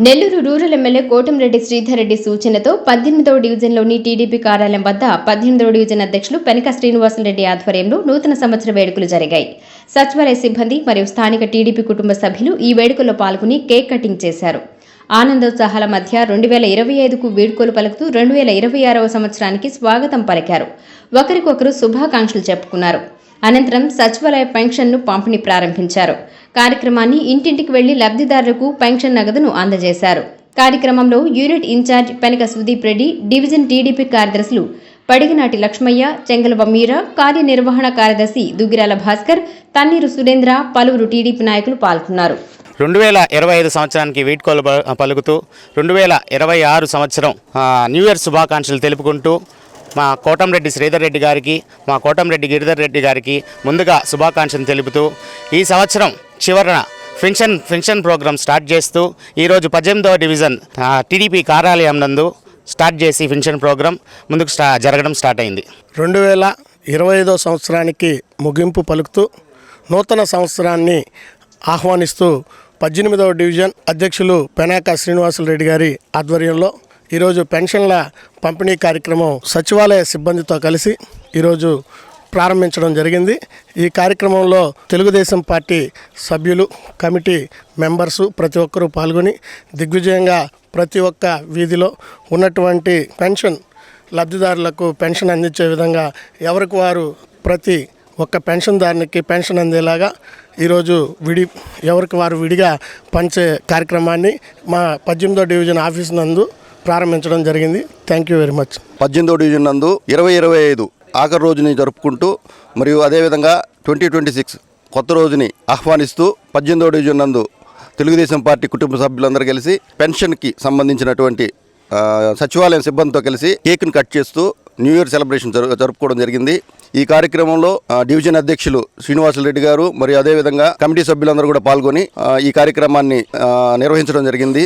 Nellore rural MLA Kotamreddy Sridhar Reddy సూచనతో 18వ డివిజన్లోని టీడీపీ కార్యాలయం వద్ద 18వ డివిజన్ అధ్యక్షులు పెనక శ్రీనివాసులరెడ్డి ఆధ్వర్యంలో నూతన సంవత్సర వేడుకలు జరిగాయి. సచివాలయ సిబ్బంది మరియు స్థానిక టీడీపీ కుటుంబ సభ్యులు ఈ వేడుకల్లో పాల్గొని కేక్ కటింగ్ చేశారు. ఆనందోత్సాహాల మధ్య 2025కు వీడ్కోలు పలుకుతూ 2026వ సంవత్సరానికి స్వాగతం పలికారు. ఒకరికొకరు శుభాకాంక్షలు చెప్పుకున్నారు. అనంతరం సచివాలయ పెన్షన్ను పంపిణీ ప్రారంభించారు. కార్యక్రమాన్ని ఇంటింటికి వెళ్లి లబ్ధిదారులకు పెన్షన్ నగదును అందజేశారు. కార్యక్రమంలో unit incharge Penaka Sudeep Reddy, division TDP కార్యదర్శులు పడిగినాటి లక్ష్మయ్య, చెంగలవ మీరా, కార్యనిర్వహణ కార్యదర్శి దుగ్గిరాల భాస్కర్, తన్నీరు సురేంద్ర, పలువురు టీడీపీ నాయకులు పాల్గొన్నారు. 2025 సంవత్సరానికి వీడ్కోలు పలుకుతూ 2026 సంవత్సరం న్యూ ఇయర్ శుభాకాంక్షలు తెలుపుకుంటూ మా కోటంరెడ్డి శ్రీధర్ రెడ్డి గారికి, మా కోటంరెడ్డి గిరిధర్ రెడ్డి గారికి ముందుగా శుభాకాంక్షలు తెలుపుతూ ఈ సంవత్సరం చివరన పెన్షన్ ప్రోగ్రాం స్టార్ట్ చేస్తూ ఈరోజు 18వ డివిజన్ టీడీపీ కార్యాలయం నందు స్టార్ట్ చేసి పెన్షన్ ప్రోగ్రాం ముందుకు జరగడం స్టార్ట్ అయింది. 2025 సంవత్సరానికి ముగింపు పలుకుతూ నూతన సంవత్సరాన్ని ఆహ్వానిస్తూ 18వ డివిజన్ అధ్యక్షులు పెనాక శ్రీనివాసులరెడ్డి గారి ఆధ్వర్యంలో ఈరోజు పెన్షన్ల పంపిణీ కార్యక్రమం సచివాలయ సిబ్బందితో కలిసి ఈరోజు ప్రారంభించడం జరిగింది. ఈ కార్యక్రమంలో తెలుగుదేశం పార్టీ సభ్యులు, కమిటీ మెంబర్సు ప్రతి ఒక్కరూ పాల్గొని దిగ్విజయంగా ప్రతి ఒక్క వీధిలో ఉన్నటువంటి పెన్షన్ లబ్ధిదారులకు పెన్షన్ అందించే విధంగా ఎవరికి వారు ప్రతి ఒక్క పెన్షన్దారునికి పెన్షన్ అందేలాగా ఈరోజు ఎవరికి వారు విడిగా పంచే కార్యక్రమాన్ని మా 18వ డివిజన్ ఆఫీస్ నందు ప్రారంభించడం జరిగింది. Thank you very much. 18వ డివిజన్ నందు 2025 ఆఖరి రోజుని జరుపుకుంటూ మరియు అదేవిధంగా 2026 కొత్త రోజుని ఆహ్వానిస్తూ 18వ డివిజన్ నందు తెలుగుదేశం పార్టీ కుటుంబ సభ్యులందరూ కలిసి పెన్షన్కి సంబంధించినటువంటి సచివాలయం సిబ్బందితో కలిసి కేక్ను కట్ చేస్తూ న్యూ ఇయర్ సెలబ్రేషన్ జరుపుకోవడం జరిగింది. ఈ కార్యక్రమంలో డివిజన్ అధ్యక్షులు శ్రీనివాసులరెడ్డి గారు మరియు అదేవిధంగా కమిటీ సభ్యులందరూ కూడా పాల్గొని ఈ కార్యక్రమాన్ని నిర్వహించడం జరిగింది.